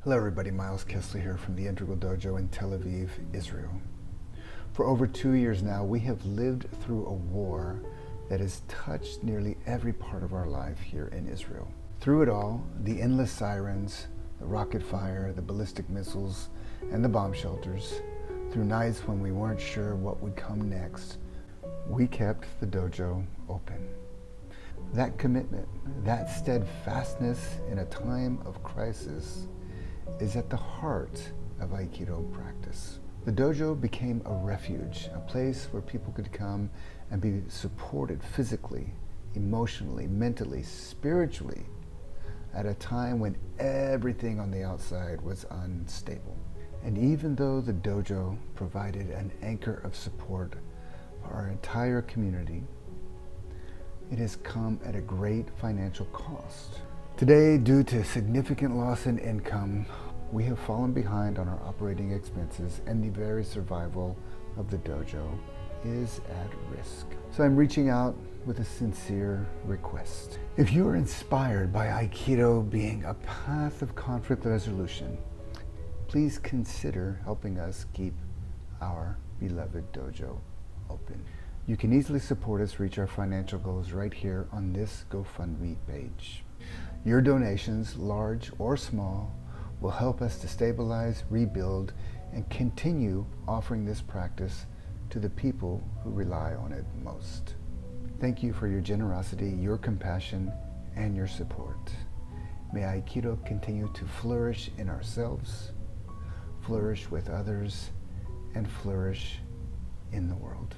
Hello everybody, Miles Kessler here from the Integral Dojo in Tel Aviv, Israel. For over 2 years now, we have lived through a war that has touched nearly every part of our life here in Israel. Through it all, the endless sirens, the rocket fire, the ballistic missiles, and the bomb shelters, through nights when we weren't sure what would come next, we kept the dojo open. That commitment, that steadfastness in a time of crisis is at the heart of Aikido practice. The dojo became a refuge, a place where people could come and be supported physically, emotionally, mentally, spiritually, at a time when everything on the outside was unstable. And even though the dojo provided an anchor of support for our entire community, it has come at a great financial cost. Today, due to significant loss in income, we have fallen behind on our operating expenses, and the very survival of the dojo is at risk. So I'm reaching out with a sincere request. If you are inspired by Aikido being a path of conflict resolution, please consider helping us keep our beloved dojo open. You can easily support us reach our financial goals right here on this GoFundMe page. Your donations, large or small, will help us to stabilize, rebuild, and continue offering this practice to the people who rely on it most. Thank you for your generosity, your compassion, and your support. May Aikido continue to flourish in ourselves, flourish with others, and flourish in the world.